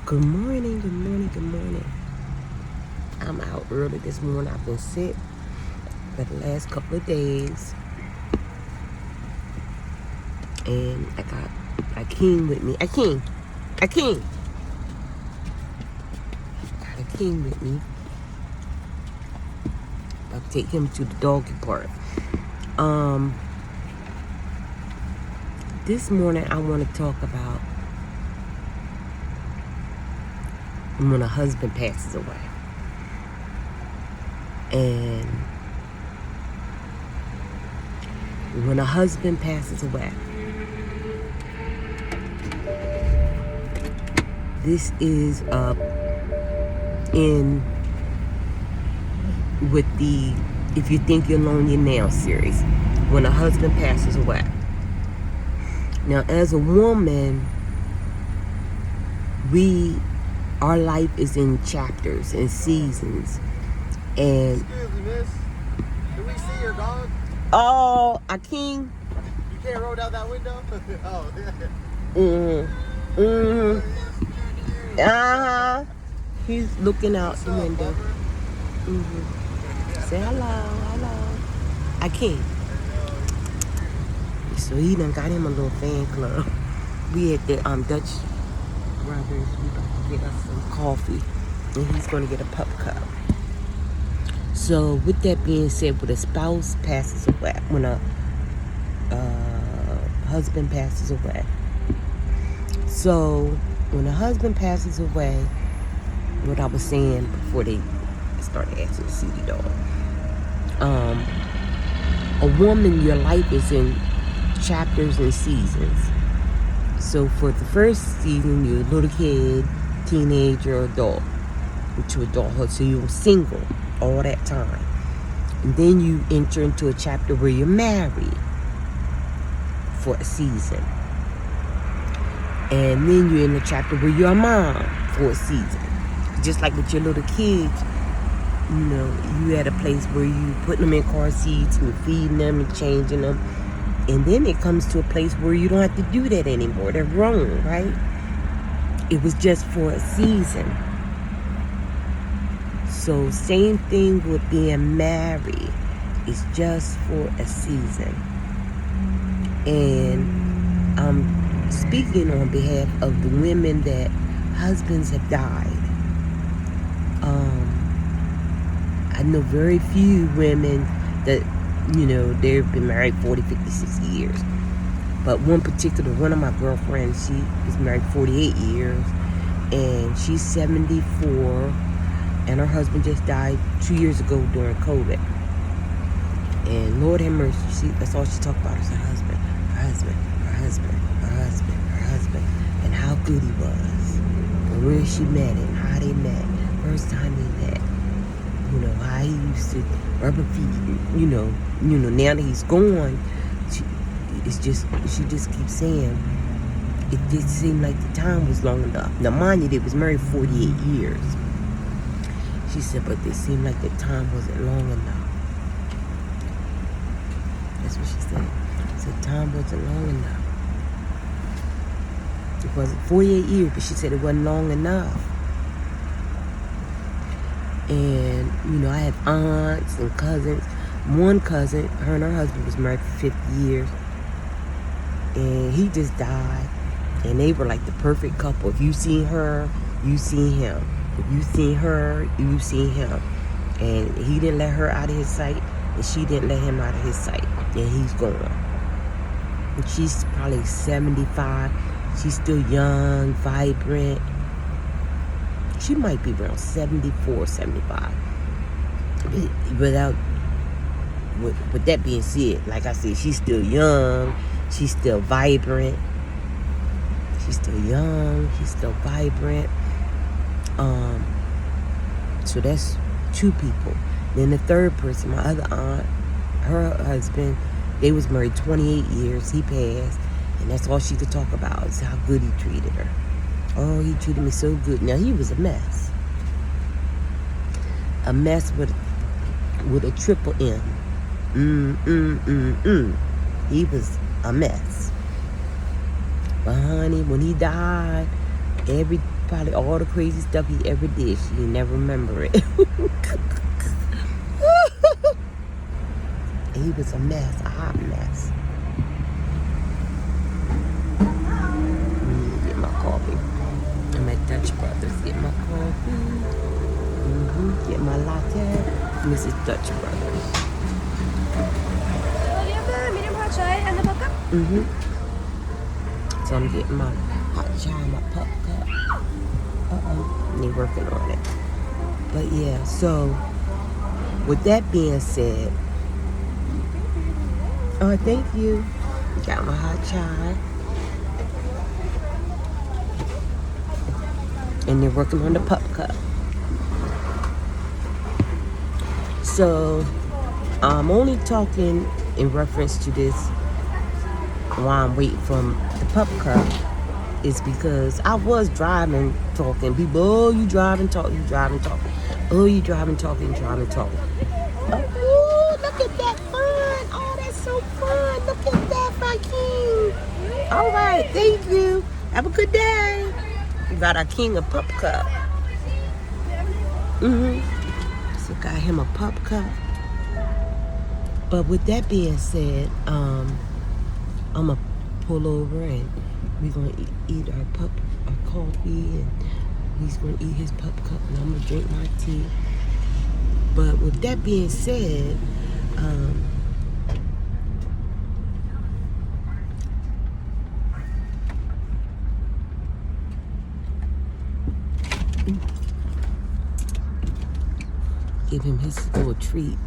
Good morning, good morning, good morning. I'm out early this morning. I've been sick for the last couple of days. And I got Akeem with me. Akeem! Got Akeem with me. I'll take him to the doggy park. This morning I want to talk about when a husband passes away. And when a husband passes away, this is in with the If You Think You're Lonely Now series. When a husband passes away. Now, as a woman, our life is in chapters and seasons. And excuse me, miss. Do we see your dog? oh, Akeem. You can't roll down that window? Oh, yeah. He's looking out the window. Say hello. Akeem. So he done got him a little fan club. We at the Dutch Brothers. We about to get us some coffee, and he's gonna get a pup cup. So with that being said, when a spouse passes away, when a husband passes away, so when a husband passes away, what I was saying before they started asking to see the dog, a woman, your life is in chapters and seasons. So for the first season, you're a little kid, teenager, adult, into adulthood. So you're single all that time. And then you enter into a chapter where you're married for a season. And then you're in a chapter where you're a mom for a season. Just like with your little kids, you at a place where you putting them in car seats and you're feeding them and changing them. And then it comes to a place where you don't have to do that anymore. They're grown, right? It was just for a season. So same thing with being married. It's just for a season. And I'm speaking on behalf of the women that husbands have died. I know very few women that, they've been married 40, 50, 60 years. But one of my girlfriends, she was married 48 years. And she's 74. And her husband just died 2 years ago during COVID. And Lord have mercy, that's all she talked about is her husband. And how good he was. And where she met him, how they met. First time they met. How he used to rubber feed. Now that he's gone, she just keeps saying, it did seem like the time was long enough. Now, mind you, they was married 48 years. She said, but it seemed like the time wasn't long enough. That's what she said. She said, time wasn't long enough. It wasn't 48 years, but she said it wasn't long enough. And, I had aunts and cousins. One cousin, her and her husband was married for 50 years. And he just died. And they were like the perfect couple. If you seen her, you seen him. If you seen her, you seen him. And he didn't let her out of his sight, and she didn't let him out of his sight. And he's gone. And she's probably 75. She's still young, vibrant. She might be around 74, 75. With that being said, like I said, she's still young. She's still vibrant. She's still young. She's still vibrant. So that's two people. Then the third person, my other aunt, her husband, they was married 28 years. He passed, and that's all she could talk about is how good he treated her. Oh, he treated me so good. Now, he was a mess. A mess with a triple M. He was a mess. But honey, when he died, Probably all the crazy stuff he ever did. She never remember it. He was a mess, a hot mess. Get my coffee. I'm at Dutch Brothers. Get my coffee. Get my latte. Mrs. Dutch Brothers. So you have the medium hot chai and the pup cup? So I'm getting my hot chai, my pup cup. And they working on it. But yeah, so with that being said, thank you. Got my hot chai. And they're working on the pup cup. So I'm only talking in reference to this while I'm waiting for the pup cup is because I was driving, talking. People, oh, you driving, talking, you driving, talking. Oh, you driving, talking, driving, talking. Oh, look at that fun. Oh, that's so fun. Look at that, my king. All right, thank you. Have a good day. We got our king a pup cup. So got him a pup cup. But with that being said, I'm gonna pull over and we're gonna eat our coffee, and he's gonna eat his pup cup, and I'm gonna drink my tea. But with that being said, give him his little treat.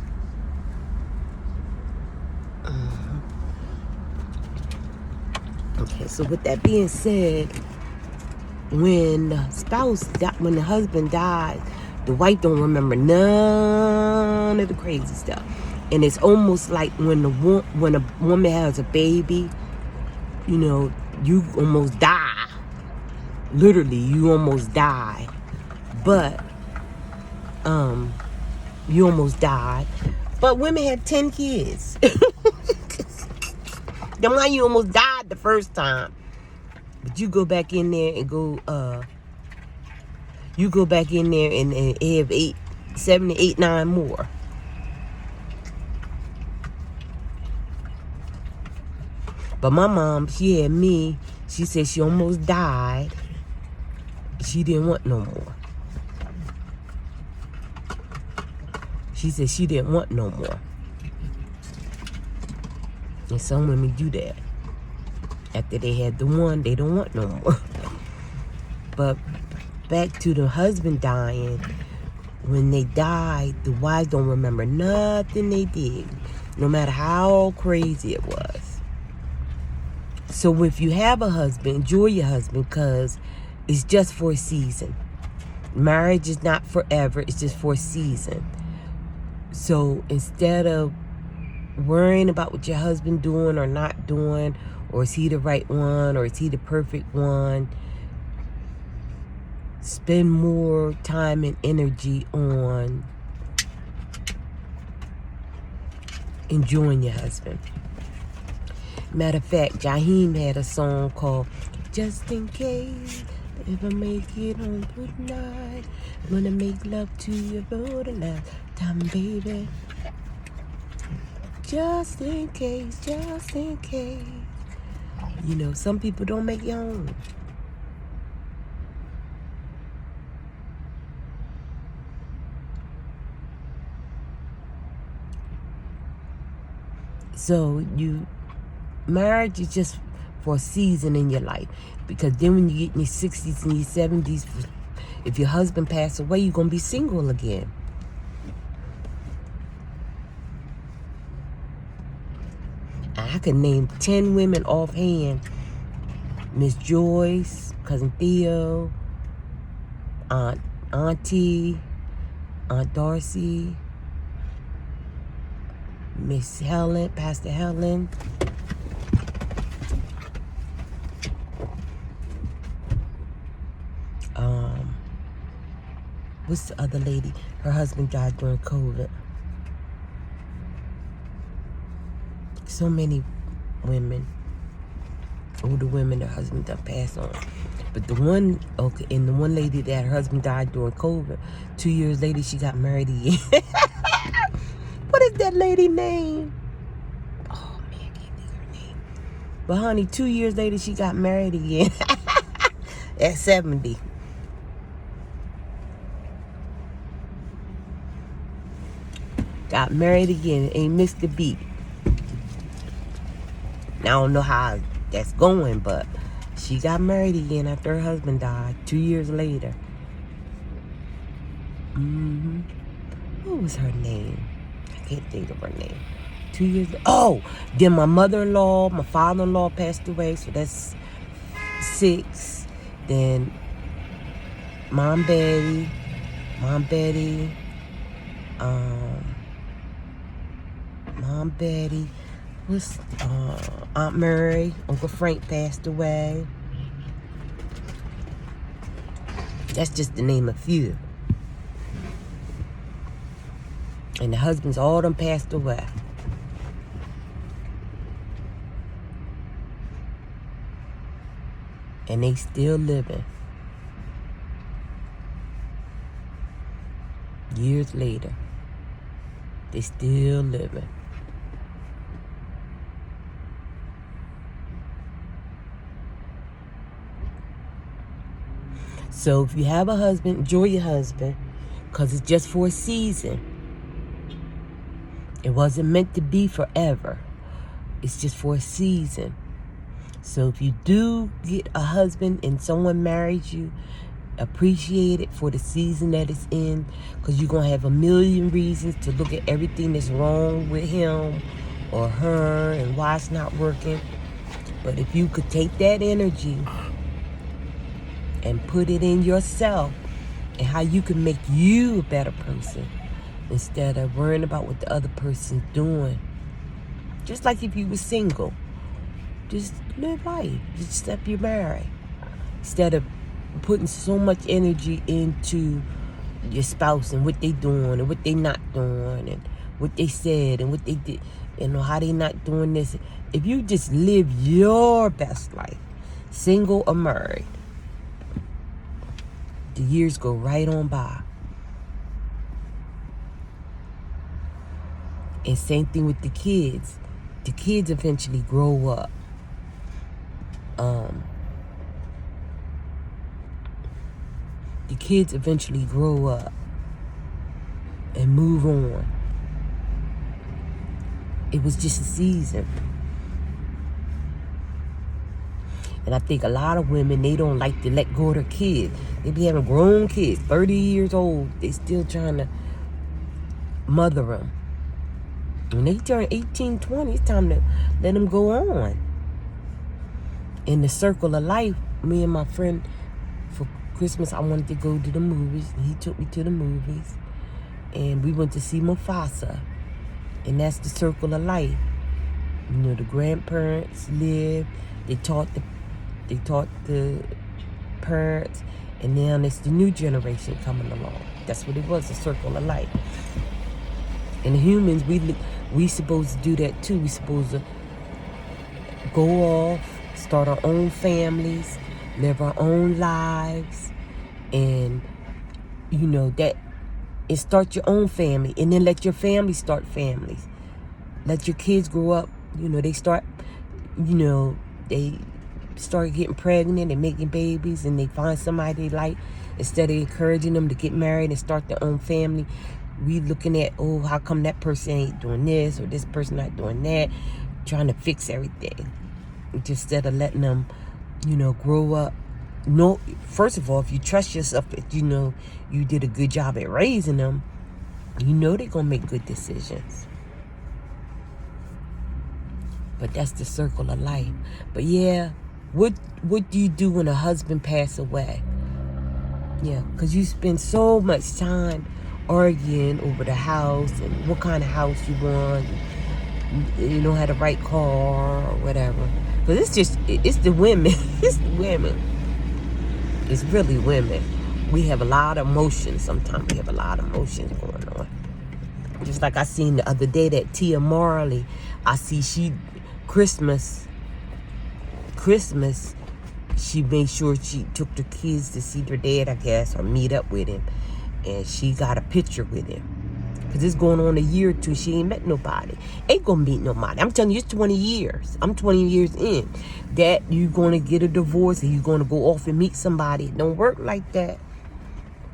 Okay, so with that being said, when the husband died, the wife don't remember none of the crazy stuff, and it's almost like when a woman has a baby, you know, you almost die. Literally, you almost die, but you almost died. But women have 10 kids. Then why you almost died the first time? But you go back in there and have 7 to 8, 9 more. But my mom, she had me. She said she almost died. She didn't want no more. She said she didn't want no more. And some women do that. After they had the one, they don't want no more. But back to the husband dying, when they died, the wives don't remember nothing they did, no matter how crazy it was. So if you have a husband, enjoy your husband, because it's just for a season. Marriage is not forever, it's just for a season. So instead of worrying about what your husband doing or not doing, or is he the right one, or is he the perfect one, spend more time and energy on enjoying your husband. Matter of fact, Jaheim had a song called Just In Case, if I make it home tonight, I'm gonna make love to you for the last time, baby. Just in case, just in case. You know, some people don't make it home. So marriage is just for a season in your life. Because then when you get in your 60s and your 70s, if your husband passed away, you're going to be single again. I could name 10 women offhand. Miss Joyce, Cousin Theo, Auntie, Aunt Darcy, Miss Helen, Pastor Helen. What's the other lady? Her husband died during COVID. So many women, older women, their husband done passed on. But the one lady that her husband died during COVID, 2 years later she got married again. What is that lady name? Oh man, I can't think of her name. But honey, 2 years later she got married again. At 70. Got married again. Ain't missed a beat. Now I don't know how that's going, but she got married again after her husband died 2 years later. What was her name? I can't think of her name. 2 years. Oh, then my mother-in-law, my father-in-law passed away, so that's 6. Then Mom Betty, Mom Betty, what's Aunt Mary, Uncle Frank passed away. That's just to name a few. And the husbands, all of them passed away. And they still living. Years later, they still living. So if you have a husband, enjoy your husband, because it's just for a season. It wasn't meant to be forever. It's just for a season. So if you do get a husband and someone marries you, appreciate it for the season that it's in, because you're going to have a million reasons to look at everything that's wrong with him or her and why it's not working. But if you could take that energy and put it in yourself and how you can make you a better person instead of worrying about what the other person's doing. Just like if you were single. Just live life. Just step you marry. Instead of putting so much energy into your spouse and what they doing and what they not doing and what they said and what they did, you know, how they not doing this. If you just live your best life, single or married, the years go right on by. And same thing with the kids. The kids eventually grow up. The kids eventually grow up and move on. It was just a season. And I think a lot of women, they don't like to let go of their kids. They be having grown kids, 30 years old. They still trying to mother them. When they turn 18, 20, it's time to let them go on. In the circle of life, me and my friend, for Christmas, I wanted to go to the movies. And he took me to the movies. And we went to see Mufasa. And that's the circle of life. You know, the grandparents lived. They taught the parents. And now it's the new generation coming along. That's what it was, the circle of life. And the humans, we supposed to do that too. We supposed to go off, start our own families, live our own lives, and you know that, and start your own family, and then let your family start families. Let your kids grow up. You know, they start getting pregnant and making babies, and they find somebody they like. Instead of encouraging them to get married and start their own family, we looking at, oh, how come that person ain't doing this or this person not doing that, trying to fix everything. Just instead of letting them, grow up. No, first of all, if you trust yourself, if you know you did a good job at raising them, you know they're gonna make good decisions. But that's the circle of life. But yeah, what do you do when a husband passes away? Yeah, because you spend so much time arguing over the house and what kind of house you want, you know, how the right car or whatever. But it's the women. It's the women. It's really women. We have a lot of emotions sometimes. We have a lot of emotions going on. Just like I seen the other day that Tia Marley, I see Christmas, she made sure she took the kids to see their dad, I guess, or meet up with him. And she got a picture with him. Because it's going on a year or two. She ain't met nobody. Ain't going to meet nobody. I'm telling you, it's 20 years. I'm 20 years in. That you're going to get a divorce and you're going to go off and meet somebody. It don't work like that.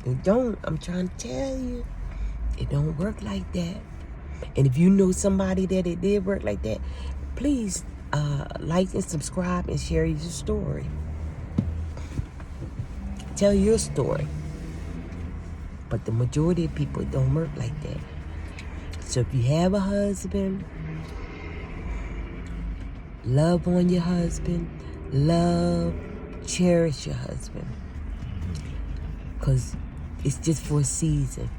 It don't. I'm trying to tell you. It don't work like that. And if you know somebody that it did work like that, please like and subscribe and share your story. Tell your story. But the majority of people don't work like that. So if you have a husband, love on your husband. Love, cherish your husband. Because it's just for a season.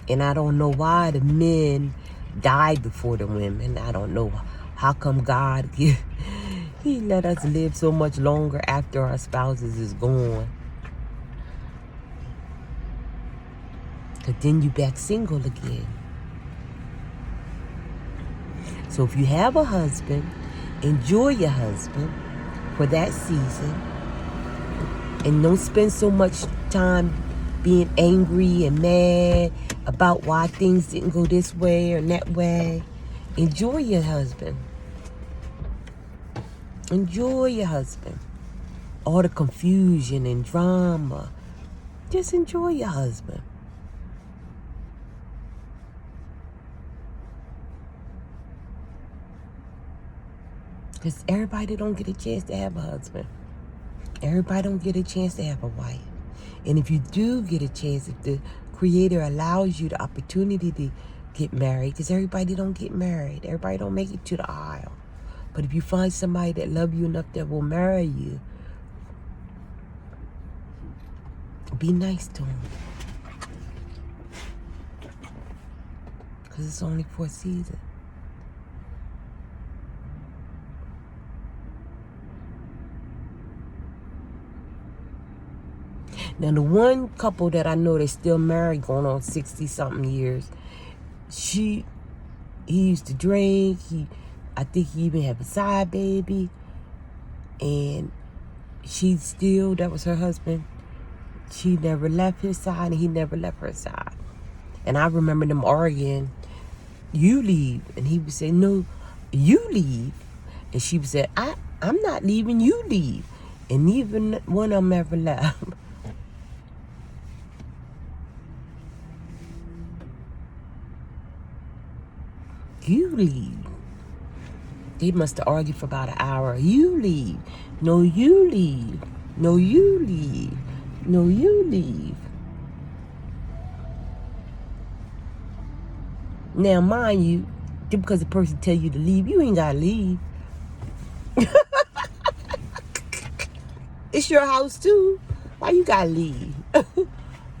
And I don't know why the men die before the women. I don't know how come God He let us live so much longer after our spouses is gone. Because then you back single again. So if you have a husband, enjoy your husband for that season. And don't spend so much time being angry and mad about why things didn't go this way or that way. Enjoy your husband. Enjoy your husband. All the confusion and drama. Just enjoy your husband. Because everybody don't get a chance to have a husband. Everybody don't get a chance to have a wife. And if you do get a chance, if the Creator allows you the opportunity to get married, because everybody don't get married. Everybody don't make it to the aisle. But if you find somebody that love you enough that will marry you, be nice to them. Because it's only for a season. Now, the one couple that I know that's still married, going on 60-something years, he used to drink. I think he even had a side baby. And she still, that was her husband. She never left his side and he never left her side. And I remember them arguing, you leave. And he would say, no, you leave. And she would say, I'm not leaving, you leave. And neither one of them ever left. You leave. They must have argued for about an hour. You leave. No, you leave. No, you leave. No, you leave. Now, mind you, just because the person tell you to leave, you ain't got to leave. It's your house, too. Why you got to leave? Let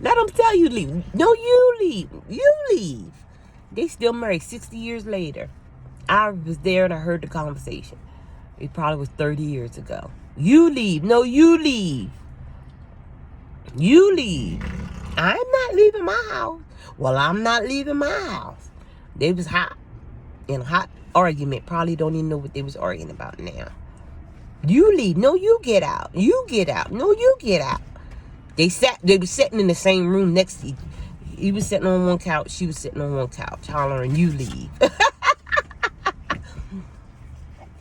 them tell you to leave. No, you leave. You leave. They still married 60 years later. I was there and I heard the conversation. It probably was 30 years ago. You leave. No, you leave. You leave. I'm not leaving my house. Well, I'm not leaving my house. They was hot. In a hot argument. Probably don't even know what they was arguing about now. You leave. No, you get out. You get out. No, you get out. They was sitting in the same room next to each other. He was sitting on one couch. She was sitting on one couch, hollering, you leave.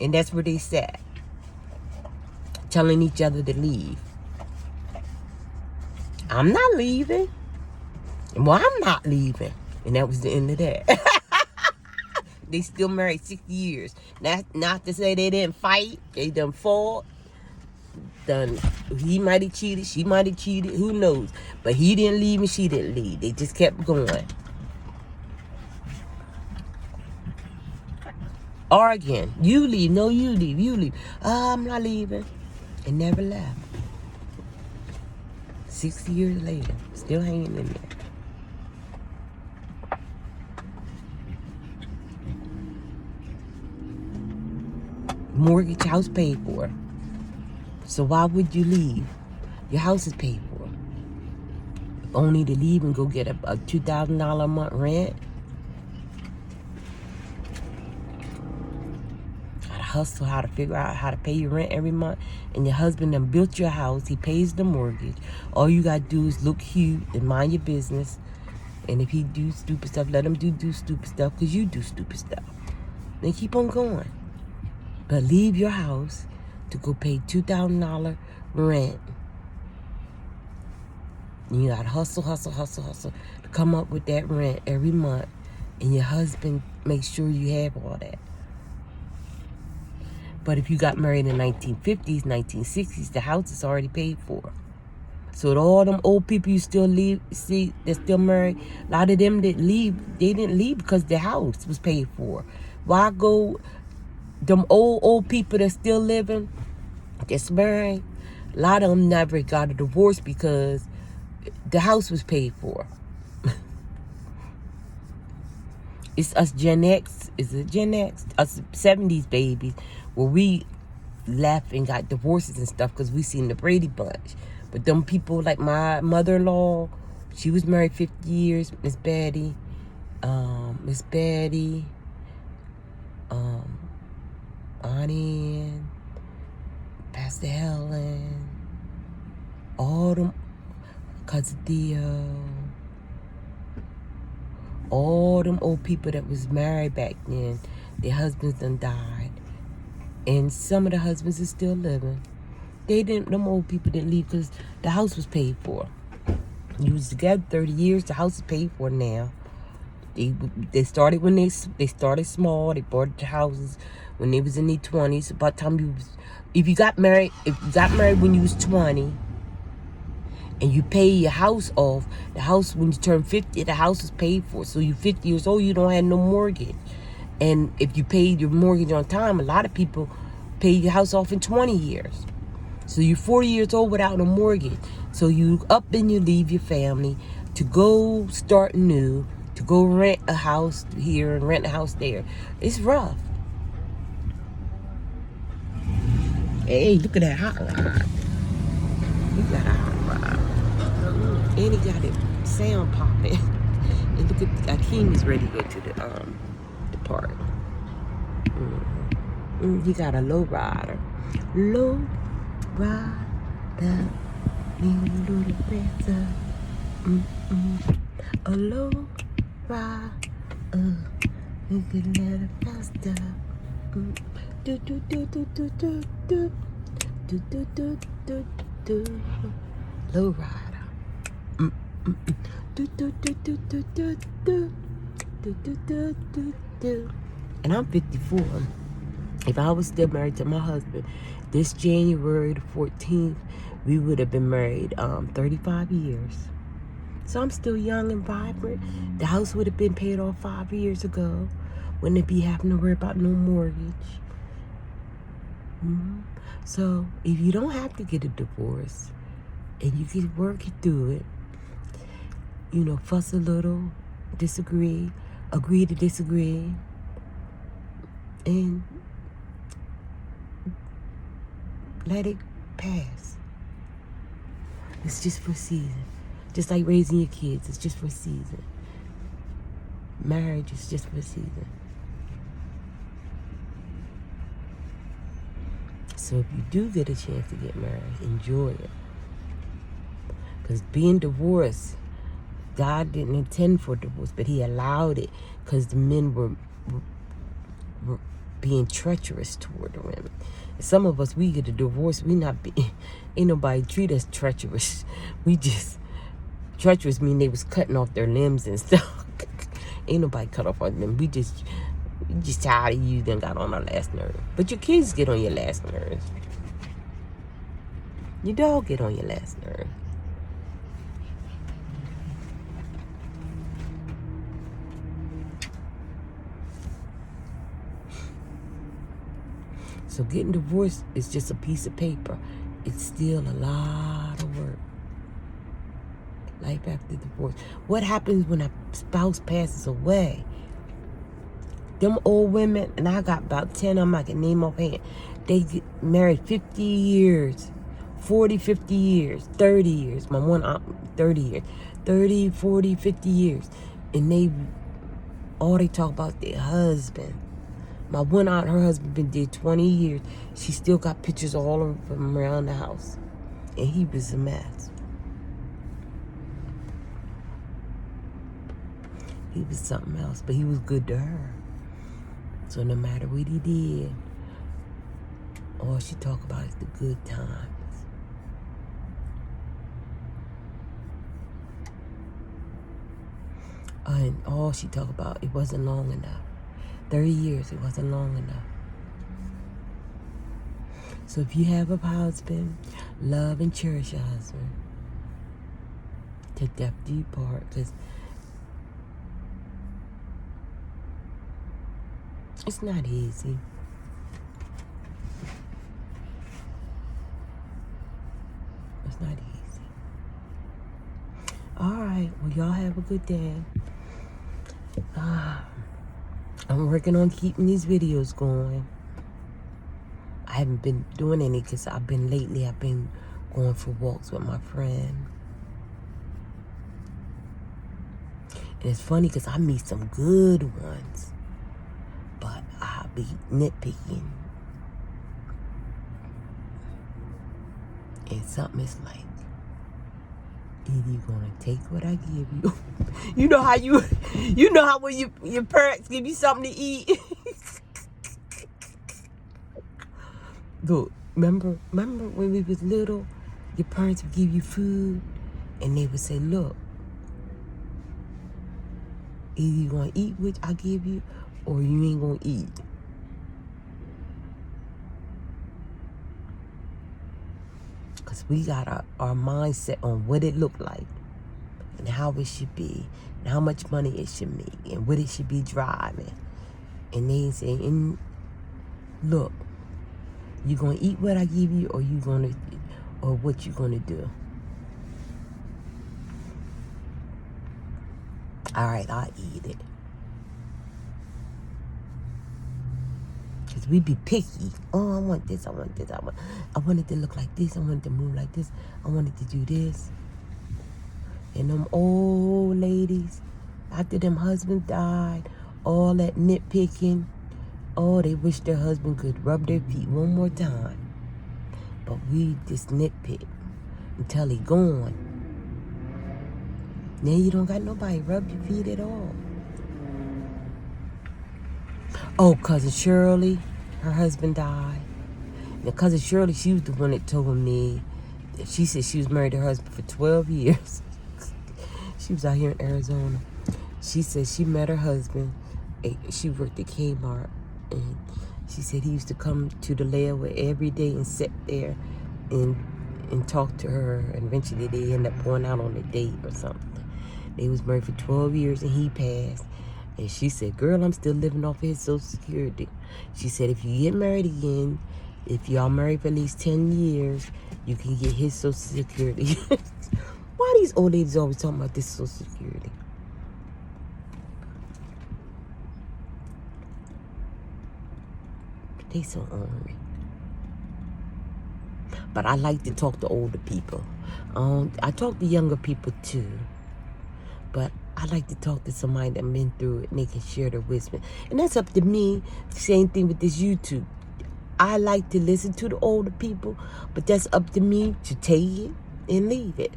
And that's where they sat, telling each other to leave. I'm not leaving. Well, I'm not leaving. And that was the end of that. They still married 60 years. Not to say they didn't fight. They done fought. He might have cheated, she might have cheated, who knows? But he didn't leave and she didn't leave. They just kept going. Arguing. You leave, no, you leave, you leave. I'm not leaving. And never left. 60 years later, still hanging in there. Mortgage, house paid for. So why would you leave? Your house is paid for. Only to leave and go get a $2,000 a month rent. At a hustle how to figure out how to pay your rent every month, and your husband done built your house, he pays the mortgage. All you got to do is look cute and mind your business. And if he do stupid stuff, let him do stupid stuff, because you do stupid stuff. Then keep on going. But leave your house to go pay $2,000 rent. You got to hustle to come up with that rent every month. And your husband makes sure you have all that. But if you got married in the 1950s, 1960s, the house is already paid for. So all them old people you still see they're still married, a lot of them that leave, they didn't leave because the house was paid for. Why go, them old people that's still living, that's married, a lot of them never got a divorce because the house was paid for. It's us Gen X, is it Gen X? Us 70s babies, where we left and got divorces and stuff because we seen the Brady Bunch. But them people like my mother-in-law, she was married 50 years, Miss Betty, Annie, Pastor Helen, all them, Cousin Theo, all them old people that was married back then, their husbands done died. And some of the husbands are still living. Them old people didn't leave because the house was paid for. You was together 30 years, the house is paid for now. They started when they started small, they bought the houses when they was in their 20s. About the time if you got married when you was 20, and you pay your house off, the house, when you turn 50, the house is paid for. So you're 50 years old, you don't have no mortgage. And if you paid your mortgage on time, a lot of people pay your house off in 20 years. So you're 40 years old without a mortgage. So you up and you leave your family to go start new, to go rent a house here and rent a house there. It's rough. Hey, look at that hot rod. You got a hot rod. And he got it sound popping. And look at Akeem is ready to go to the park. He got a low rider. Low rider. Need a little better. A low rider. You can let it faster. Do do do do do do do do do do do do. Low rider. Do do do do do do do do do do do do. And I'm 54. If I was still married to my husband, this January the 14th, we would have been married 35 years. So I'm still young and vibrant. The house would have been paid off 5 years ago. Wouldn't be having to worry about no mortgage. So if you don't have to get a divorce and you can work through it, you know, fuss a little, disagree, agree to disagree, and let it pass. It's just for a season. Just like raising your kids, it's just for a season. Marriage is just for a season. So if you do get a chance to get married, enjoy it. Because being divorced, God didn't intend for divorce, but he allowed it because the men were being treacherous toward the women. Some of us, we get a divorce, ain't nobody treat us treacherous. Treacherous mean they was cutting off their limbs and stuff. Ain't nobody cut off our limbs. We just tired of you, then got on our last nerve. But your kids get on your last nerves. Your dog get on your last nerve. So getting divorced is just a piece of paper. It's still a lot of work. Life after divorce. What happens when a spouse passes away? Them old women, and I got about 10 of them I can name offhand. They get married 50 years, 40, 50 years, 30 years. My one aunt, 30 years. 30, 40, 50 years. And all they talk about their husband. My one aunt, her husband been dead 20 years. She still got pictures all of him around the house. And he was a mess. He was something else, but he was good to her. So no matter what he did, all she talk about is the good times. And all she talk about, it wasn't long enough. 30 years, it wasn't long enough. So if you have a husband, love and cherish your husband. Take that deep part, because it's not easy. It's not easy. All right. Well, y'all have a good day. I'm working on keeping these videos going. I haven't been doing any because I've been going for walks with my friend. And it's funny because I meet some good ones, but I'll be nitpicking. And something is like, either you're gonna take what I give you. You know how when your parents give you something to eat. Look, remember when we was little, your parents would give you food and they would say, look, either you gonna eat what I give you or you ain't gonna eat. Because we got our mindset on what it looked like and how it should be and how much money it should make and what it should be driving. And they say, and look, you gonna eat what I give you or what you gonna do? All right, I'll eat it. Because we be picky. Oh, I want this, I want this, I want it to look like this, I want it to move like this, I want it to do this. And them old ladies, after them husbands died, all that nitpicking, oh, they wish their husband could rub their feet one more time. But we just nitpick until he gone. Now you don't got nobody rub your feet at all. Oh, Cousin Shirley, her husband died. Now, Cousin Shirley, she was the one that told me, she said she was married to her husband for 12 years. She was out here in Arizona. She said she met her husband. She worked at Kmart. And she said he used to come to the layaway every day and sit there and talk to her. And eventually they ended up going out on a date or something. They was married for 12 years and he passed. And she said, girl, I'm still living off of his Social Security. She said, if you get married again, if y'all married for at least 10 years, you can get his Social Security. Why these old ladies always talking about this Social Security? They so ornery. But I like to talk to older people. I talk to younger people too. But I like to talk to somebody that been through it and they can share their wisdom. And that's up to me. Same thing with this YouTube. I like to listen to the older people, but that's up to me to take it and leave it.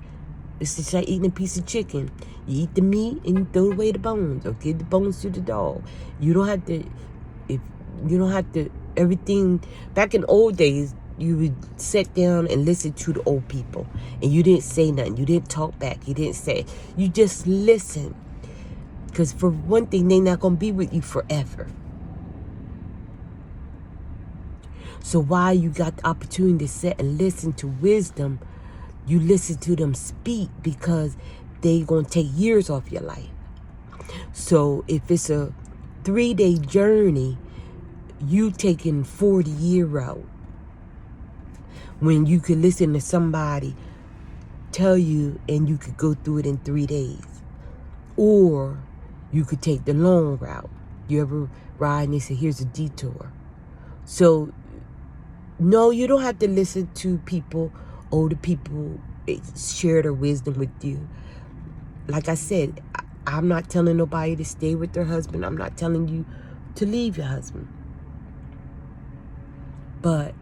It's just like eating a piece of chicken. You eat the meat and you throw away the bones or give the bones to the dog. You don't have to, everything, back in old days, you would sit down and listen to the old people. And you didn't say nothing. You didn't talk back. You didn't say. You just listen. Because for one thing, they're not going to be with you forever. So while you got the opportunity to sit and listen to wisdom, you listen to them speak because they're going to take years off your life. So if it's a 3-day journey, you taking 40-year route. When you could listen to somebody tell you and you could go through it in 3 days. Or you could take the long route. You ever ride and they say, here's a detour. So, no, you don't have to listen to people, older people, share their wisdom with you. Like I said, I'm not telling nobody to stay with their husband. I'm not telling you to leave your husband. But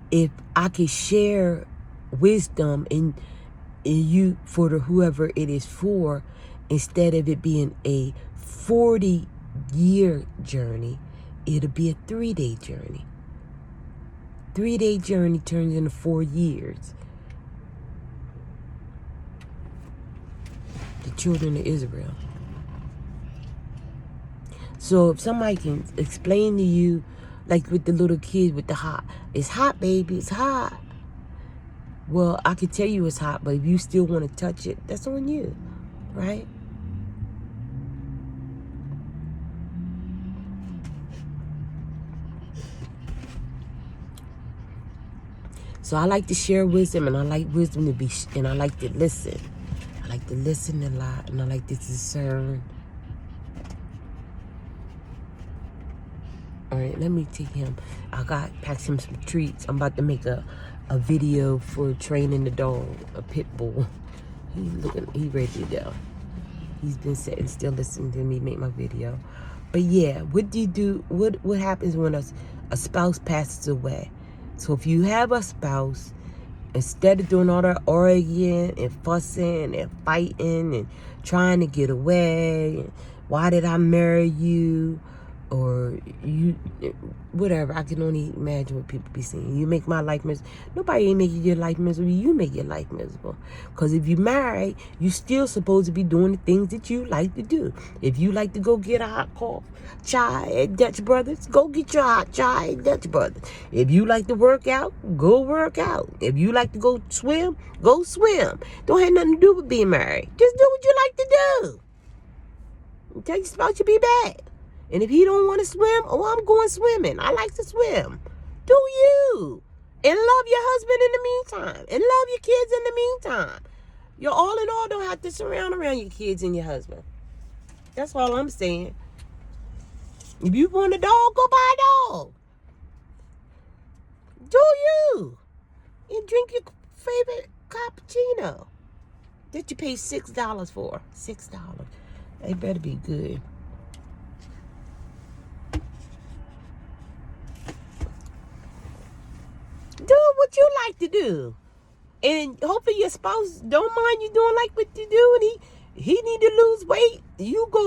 if I could share wisdom in you for whoever it is for, instead of it being a 40-year journey, it'll be a 3-day journey. 3-day journey turns into 4 years. The children of Israel. So if somebody can explain to you, like with the little kid with the hot, it's hot, baby, it's hot. Well, I can tell you it's hot, but if you still want to touch it, that's on you, right? So I like to share wisdom, and I like wisdom to be, and I like to listen. I like to listen a lot, and I like to discern. All right, let me take him. I got packed him some treats. I'm about to make a video for training the dog, a pit bull. He ready to go. He's been sitting still listening to me make my video. But yeah, what do you do? What happens when a spouse passes away? So if you have a spouse, instead of doing all that arguing and fussing and fighting and trying to get away, and why did I marry you? Or you, whatever. I can only imagine what people be saying. You make my life miserable. Nobody ain't making your life miserable. You make your life miserable. Because if you married, you still supposed to be doing the things that you like to do. If you like to go get a hot chai at Dutch Brothers, go get your hot chai at Dutch Brothers. If you like to work out, go work out. If you like to go swim, go swim. Don't have nothing to do with being married. Just do what you like to do. Tell your spouse you be back. And if he don't want to swim, I'm going swimming. I like to swim. Do you. And love your husband in the meantime. And love your kids in the meantime. You're all in all don't have to surround around your kids and your husband. That's all I'm saying. If you want a dog, go buy a dog. Do you. And drink your favorite cappuccino that you pay $6 for. $6. They better be good. Do what you like to do, and hopefully your spouse don't mind you doing like what you do, and he need to lose weight. You go